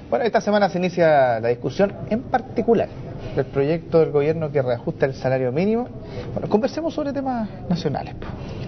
Bueno, esta semana se inicia la discusión en particular del proyecto del gobierno que reajusta el salario mínimo. Bueno, conversemos sobre temas nacionales.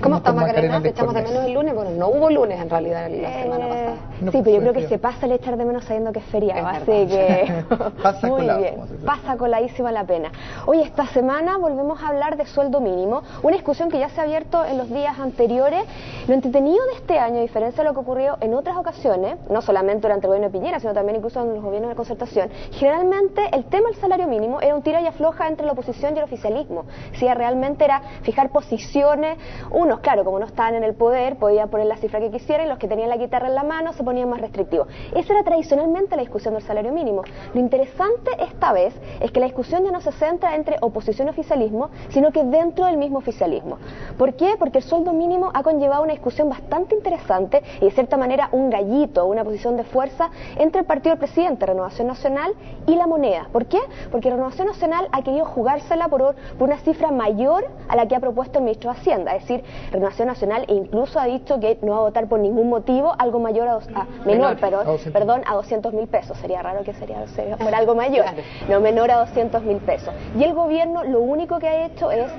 ¿Cómo está Macarena? ¿Te echamos de menos el lunes? Bueno, no hubo lunes en realidad la semana pasada. No, sí, pero yo creo que se pasa el echar de menos sabiendo que es feriado, así que pasa muy colado, bien, pasa coladísima la pena. Hoy esta semana volvemos a hablar de sueldo mínimo, una discusión que ya se ha abierto en los días anteriores. Lo entretenido de este año, a diferencia de lo que ocurrió en otras ocasiones, no solamente durante el gobierno de Piñera, sino también incluso en los gobiernos de concertación, generalmente el tema del salario mínimo era un tira y afloja entre la oposición y el oficialismo. Si realmente era fijar posiciones, unos, claro, como no estaban en el poder, podían poner la cifra que quisieran, y los que tenían la guitarra en la mano se ponían más restrictivos. Esa era tradicionalmente la discusión del salario mínimo. Lo interesante esta vez es que la discusión ya no se centra entre oposición y oficialismo, sino que dentro del mismo oficialismo. ¿Por qué? Porque el sueldo mínimo ha conllevado una discusión bastante interesante y de cierta manera un gallito, una posición de fuerza entre el partido del presidente, Renovación Nacional, y la moneda. ¿Por qué? Porque Renovación Nacional ha querido jugársela por una cifra mayor a la que ha propuesto el ministro de Hacienda, es decir, Renovación Nacional incluso ha dicho que no va a votar por ningún motivo algo mayor a 200.000 pesos. Sería raro que sería por algo mayor, claro. No, menor a 200.000 pesos. Y el gobierno lo único que ha hecho es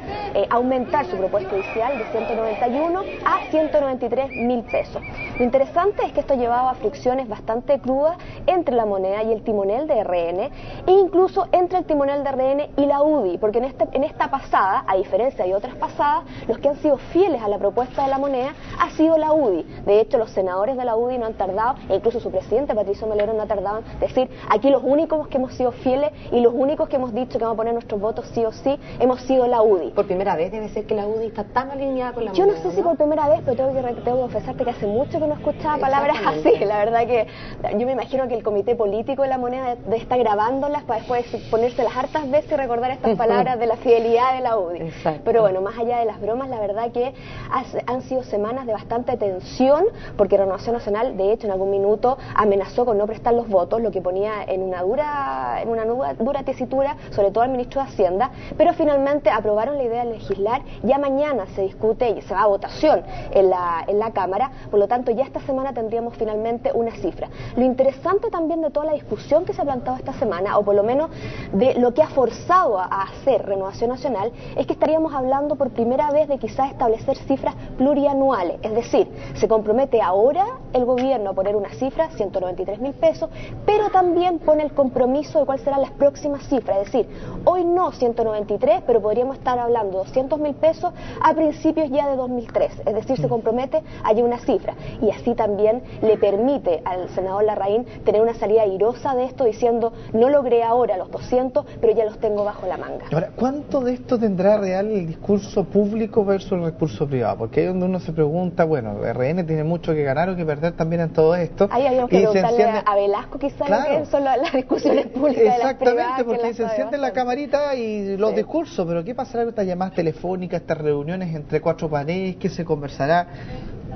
aumentar su propuesta inicial de 191 a 193.000 pesos. Lo interesante es que esto llevaba a fricciones bastante crudas entre la moneda y el timonel de RN, e incluso entre el timonel de RN y la UDI, porque en esta pasada, a diferencia de otras pasadas, los que han sido fieles a la propuesta de la moneda ha sido la UDI. De hecho, los senadores de la UDI no han tardado, e incluso su presidente, Patricio Melero, no ha tardado en decir, aquí los únicos que hemos sido fieles y los únicos que hemos dicho que vamos a poner nuestros votos sí o sí, hemos sido la UDI. Por primera vez debe ser que la UDI está tan alineada con la moneda. Yo no sé si por primera vez, pero tengo que confesarte que hace mucho que no escuchaba palabras así. La verdad que yo me imagino que el comité político de la moneda está grabándolas para después ponérselas hartas veces y recordar estas palabras de la fidelidad de la UDI. Exacto. Pero bueno, más allá de las bromas, la verdad que han sido semanas de bastante tensión, porque Renovación Nacional, de hecho, en algún minuto amenazó con no prestar los votos, lo que ponía en una dura tesitura, sobre todo al ministro de Hacienda, pero finalmente aprobaron la idea de legislar. Ya mañana se discute y se va a votación en la Cámara, por lo tanto ya esta semana tendríamos finalmente una cifra. Lo interesante también de toda la discusión que se ha planteado esta semana, o por lo menos de lo que ha forzado a hacer Renovación Nacional, es que estaríamos hablando por primera vez de quizás establecer cifras plurianuales, es decir, se compromete ahora el gobierno a poner una cifra, 193.000 pesos, pero también pone el compromiso de cuáles serán las próximas cifras, es decir, hoy no 193, pero podríamos estar hablando de 200.000 pesos a principios ya de 2003, es decir, se compromete a una cifra, y así también le permite al senador Larraín tener una salida airosa de esto, diciendo, no logré ahora los 200, pero ya los tengo bajo la manga. Ahora, ¿cuánto de esto tendrá real el discurso público versus el recurso privado? Porque ahí es donde uno se pregunta, bueno, RN tiene mucho que ganar o que perder también en todo esto. Ahí habíamos que preguntarle a Velasco quizás, claro, lo que son las discusiones públicas. Exactamente, de las privadas, porque se enciende la camarita y los discursos, pero ¿qué pasará con estas llamadas telefónicas, estas reuniones entre cuatro paredes? ¿Qué se conversará?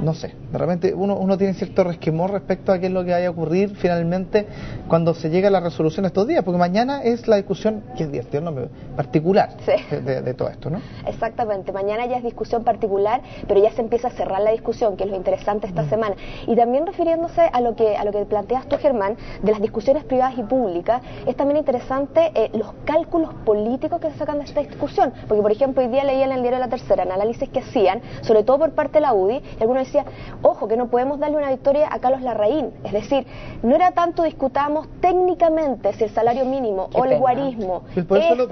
No sé, de repente uno tiene cierto resquemor respecto a qué es lo que vaya a ocurrir finalmente cuando se llega a la resolución estos días, porque mañana es la discusión, que es divertido, ¿no?, particular, sí, de todo esto, ¿no? Exactamente, mañana ya es discusión particular, pero ya se empieza a cerrar la discusión, que es lo interesante esta semana. Y también refiriéndose a lo que planteas tú, Germán, de las discusiones privadas y públicas, es también interesante los cálculos políticos que se sacan de esta discusión, porque por ejemplo hoy día leía en el diario La Tercera análisis que hacían, sobre todo por parte de la UDI, y algunos decía, ojo, que no podemos darle una victoria a Carlos Larraín, es decir, no era tanto discutamos técnicamente si el salario mínimo o el guarismo es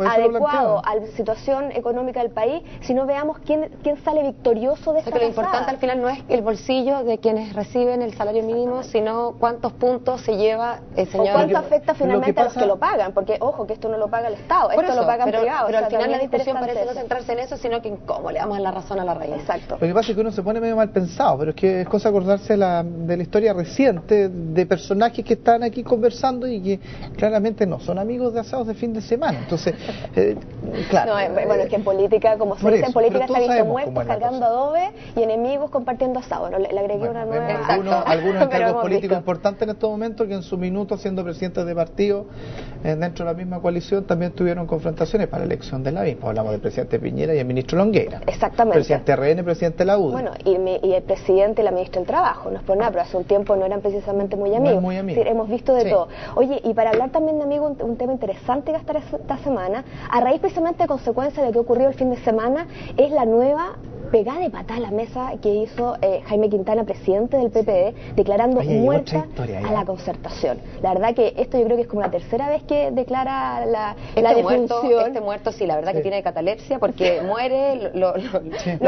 adecuado a la situación económica del país, sino veamos quién sale victorioso de esta pasada. Lo importante al final no es el bolsillo de quienes reciben el salario mínimo, sino cuántos puntos se lleva el señor. O cuánto afecta finalmente a los que lo pagan, porque ojo, que esto no lo paga el Estado, esto lo pagan privados. Pero al final la discusión parece no centrarse en eso, sino que en cómo le damos la razón a Larraín. Exacto. Lo que pasa es que uno se pone medio mal pensado, pero es que es cosa acordarse de la historia reciente de personajes que están aquí conversando y que claramente no son amigos de asados de fin de semana. Entonces, claro. No, bueno, es que en política, como se dice, en política se ha visto muertos cargando adobe y enemigos compartiendo asado. No, le agregué una nueva. Algunos encargos políticos importantes en estos momentos que en su minuto, siendo presidentes de partido dentro de la misma coalición, también tuvieron confrontaciones para la elección de la misma. Hablamos del presidente Piñera y el ministro Longueira. Exactamente. Presidente RN, presidente de la UDI. Bueno, y el presidente y la ministra del Trabajo, no es por nada, pero hace un tiempo no eran precisamente muy amigos. Muy amigos. Es decir, hemos visto de Sí. todo. Oye, y para hablar también de amigos, un tema interesante que estar esta semana, a raíz precisamente de consecuencia de lo que ocurrió el fin de semana, es la nueva pegada de patada a la mesa que hizo Jaime Quintana, presidente del PPD, declarando Oye, hay muerta otra historia, a la concertación. La verdad que esto yo creo que es como la tercera vez que declara la defunción. Este muerto, sí, la verdad Sí. que tiene catalepsia porque muere, lo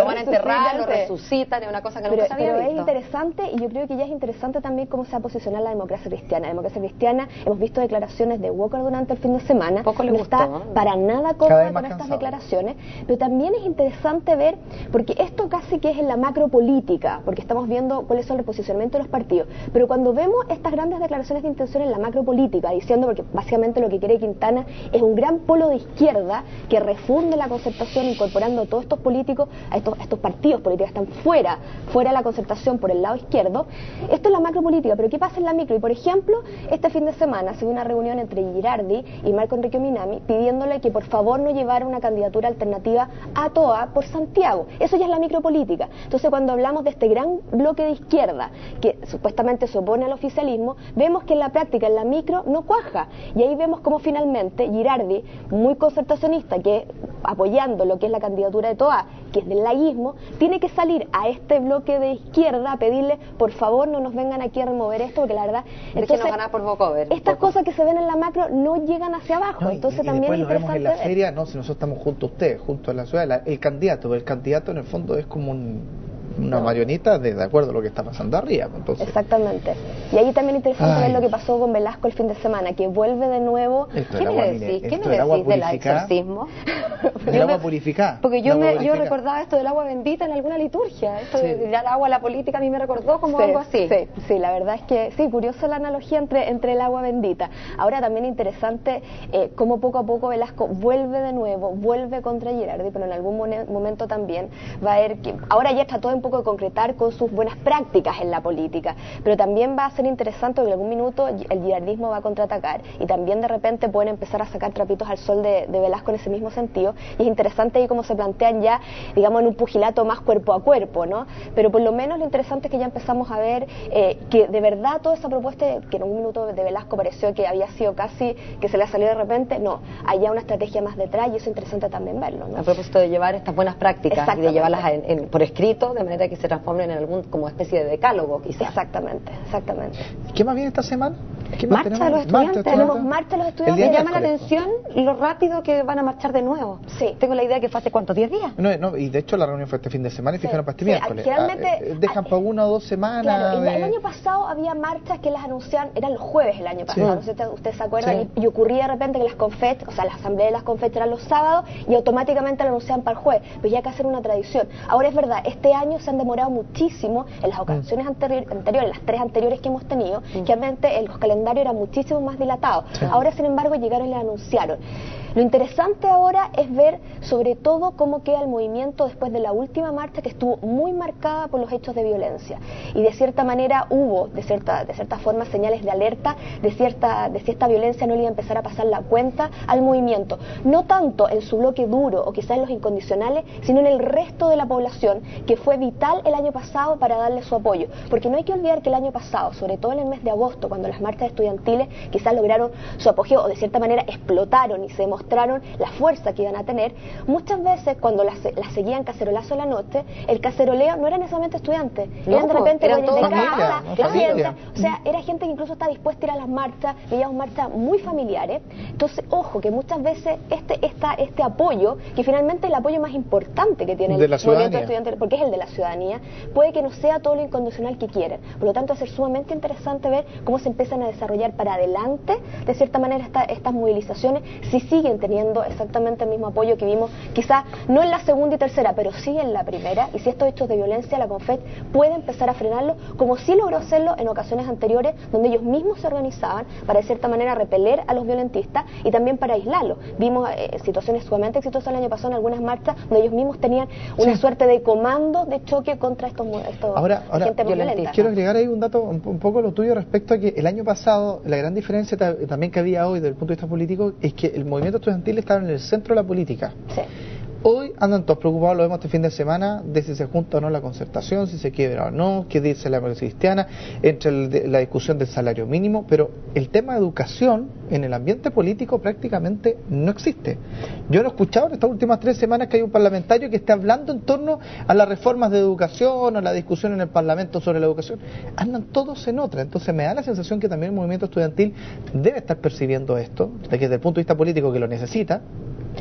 van a enterrar, lo resucitan, es una cosa que nunca se había pero visto. es interesante, y yo creo que ya es interesante también cómo se va a posicionar la democracia cristiana. La democracia cristiana, hemos visto declaraciones de Walker durante el fin de semana, Poco le no gustó, está ¿no? para nada Cada cómoda vez más con estas cansado. declaraciones, pero también es interesante ver, porque esto casi que es en la macropolítica, porque estamos viendo cuáles son los posicionamientos de los partidos, pero cuando vemos estas grandes declaraciones de intención en la macropolítica, diciendo, porque básicamente lo que quiere Quintana es un gran polo de izquierda que refunde la concertación, incorporando a todos estos políticos, a estos partidos políticos que están fuera de la concertación por el lado izquierdo. Esto es la macropolítica, pero ¿qué pasa en la micro? Y por ejemplo, este fin de semana se dio una reunión entre Girardi y Marco Enrique Minami pidiéndole que por favor no llevara una candidatura alternativa a Toa por Santiago. Eso ya es la micropolítica. Entonces, cuando hablamos de este gran bloque de izquierda que supuestamente se opone al oficialismo, vemos que en la práctica, en la micro, no cuaja. Y ahí vemos cómo finalmente Girardi, muy concertacionista, que apoyando lo que es la candidatura de Toa, que es del laísmo, tiene que salir a este bloque de izquierda a pedirle, por favor, no nos vengan aquí a remover esto, porque la verdad... Déjenos ganar por vocover. Estas cosas que se ven en la macro no llegan hacia abajo. No, entonces y también después es lo vemos interesante en la ver. feria, no, si nosotros estamos junto a ustedes, junto a la ciudad, el candidato, pero el candidato en el fondo es como una marioneta de acuerdo a lo que está pasando arriba. Entonces, Exactamente. Y ahí también es interesante Ay. ver lo que pasó con Velasco el fin de semana, que vuelve de nuevo. esto ¿Qué del me agua, decís? mire, ¿Qué esto me del agua decís del purificada, exorcismo? del agua purificada. Porque el agua yo purificada. recordaba esto del agua bendita en alguna liturgia. Esto Sí. de ya el agua, la política, a mí me recordó como Sí, algo así. sí, la verdad es que sí, curiosa la analogía entre el agua bendita. Ahora también interesante cómo poco a poco Velasco vuelve de nuevo, vuelve contra Girardi, pero en algún momento también va a ver que ahora ya trató un poco de concretar con sus buenas prácticas en la política, pero también va a ser interesante que en algún minuto el girardismo va a contraatacar y también de repente pueden empezar a sacar trapitos al sol de Velasco en ese mismo sentido, y es interesante ahí cómo se plantean ya, digamos, en un pugilato más cuerpo a cuerpo, ¿no? Pero por lo menos lo interesante es que ya empezamos a ver que de verdad toda esa propuesta que en un minuto de Velasco pareció que había sido casi que se le salió de repente, no, hay ya una estrategia más detrás y eso es interesante también verlo, ¿no? A propósito de llevar estas buenas prácticas y de Exactamente. llevarlas por escrito, de manera que se transformen en algún como especie de decálogo, quizás. Exactamente. ¿Qué más viene esta semana? ¿Qué más Marcha de los tenemos? estudiantes. Tenemos marcha de los El estudiantes. día Me llama la miércoles. atención lo rápido que van a marchar de nuevo. Sí. Tengo la idea que fue hace ¿cuántos? ¿10 días? No, y de hecho la reunión fue este fin de semana y Sí, fijaron para este sí, miércoles. generalmente- Dejan para 1 o 2 semanas. Claro, el de- año pasado había marchas que las anunciaban, eran los jueves el año pasado, Sí. no sé si ustedes se acuerdan, Sí. y ocurría de repente que las confet, o sea, las asambleas de las confet eran los sábados y automáticamente lo anunciaban para el jueves, pues ya hay que hacer una tradición. Ahora es verdad, este año se han demorado muchísimo en las ocasiones anteriores, las 3 anteriores que hemos tenido, que realmente los calendarios eran muchísimo más dilatados. Sí. Ahora, sin embargo, llegaron y le anunciaron. Lo interesante ahora es ver sobre todo cómo queda el movimiento después de la última marcha, que estuvo muy marcada por los hechos de violencia, y de cierta manera hubo de cierta forma señales de alerta de si esta violencia no le iba a empezar a pasar la cuenta al movimiento, no tanto en su bloque duro o quizás en los incondicionales, sino en el resto de la población, que fue vital el año pasado para darle su apoyo, porque no hay que olvidar que el año pasado, sobre todo en el mes de agosto, cuando las marchas estudiantiles quizás lograron su apogeo o de cierta manera explotaron y se demostraron la fuerza que iban a tener, muchas veces cuando las seguían cacerolazo en la noche, el caceroleo no era necesariamente estudiantes, No, eran de repente eran dueños de todos familia, casa, ¿no? la Familia. gente, o sea, era gente que incluso está dispuesta a ir a las marchas, veíamos marchas muy familiares. Entonces, ojo, que muchas veces este apoyo, que finalmente es el apoyo más importante que tiene De el la movimiento ciudadanía. estudiantil, porque es el de la ciudadanía, puede que no sea todo lo incondicional que quieren. Por lo tanto, va a ser sumamente interesante ver cómo se empiezan a desarrollar para adelante, de cierta manera, estas movilizaciones, si siguen teniendo exactamente el mismo apoyo que vimos, quizás no en la segunda y tercera, pero sí en la primera, y si estos hechos de violencia la CONFET puede empezar a frenarlo, como sí logró hacerlo en ocasiones anteriores, donde ellos mismos se organizaban para de cierta manera repeler a los violentistas y también para aislarlos. Vimos situaciones sumamente exitosas el año pasado en algunas marchas donde ellos mismos tenían una suerte de comando de choque contra estos Ahora, gente violenta. quiero agregar ahí un dato, un poco lo tuyo respecto a que el año pasado la gran diferencia también que había hoy desde el punto de vista político es que el movimiento estudiantil estaba en el centro de la política. Sí. Hoy andan todos preocupados, lo vemos este fin de semana, de si se junta o no la concertación, si se quiebra o no, qué dice la democracia cristiana, entre la discusión del salario mínimo, pero el tema de educación en el ambiente político prácticamente no existe. Yo no he escuchado en estas últimas 3 semanas que hay un parlamentario que esté hablando en torno a las reformas de educación o la discusión en el Parlamento sobre la educación. Andan todos en otra, entonces me da la sensación que también el movimiento estudiantil debe estar percibiendo esto, de que desde el punto de vista político que lo necesita,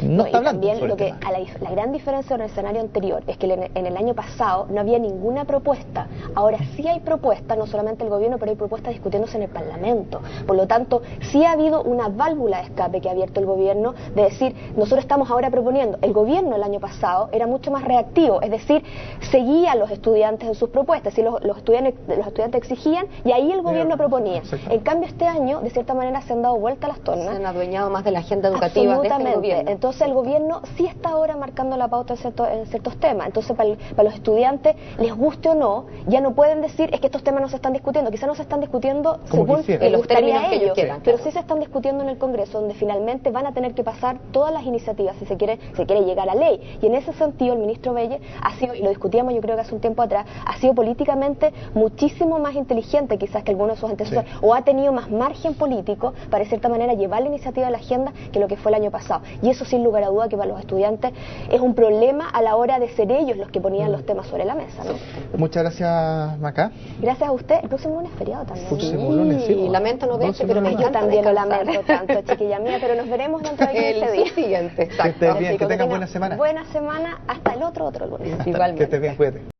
no está hablando también sobre lo que el tema. la gran diferencia en el escenario anterior es que en el año pasado no había ninguna propuesta. Ahora sí hay propuestas, no solamente el gobierno, pero hay propuestas discutiéndose en el Parlamento. Por lo tanto, sí ha habido una válvula de escape que ha abierto el gobierno de decir, nosotros estamos ahora proponiendo. El gobierno el año pasado era mucho más reactivo, es decir, seguía a los estudiantes en sus propuestas, y los estudiantes exigían y ahí el gobierno proponía. En cambio, este año, de cierta manera, se han dado vuelta las tornas. Se han adueñado más de la agenda educativa de este gobierno. Entonces el gobierno sí está ahora marcando la pauta en ciertos temas. Entonces para los estudiantes, les guste o no, ya no pueden decir es que estos temas no se están discutiendo. Quizás no se están discutiendo según les gustaría a ellos, pero sí se están discutiendo en el Congreso, donde finalmente van a tener que pasar todas las iniciativas si se quiere llegar a ley. Y en ese sentido el ministro Belle ha sido, y lo discutíamos yo creo que hace un tiempo atrás, ha sido políticamente muchísimo más inteligente quizás que algunos de sus antecesores, o ha tenido más margen político para de cierta manera llevar la iniciativa a la agenda que lo que fue el año pasado. Y eso sin lugar a duda que para los estudiantes es un problema a la hora de ser ellos los que ponían los temas sobre la mesa, ¿no? Muchas gracias, Macá. Gracias a usted. El próximo lunes es feriado también. Próximo lunes, sí. Y lamento no verte, pero me yo encanta también lo descansar. lamento tanto, chiquilla mía, pero nos veremos dentro de 15 días. El siguiente, exacto. Que estés bien, que tengas buena semana. Buena semana, hasta el otro lunes. Igualmente. Que estés bien, cuídate.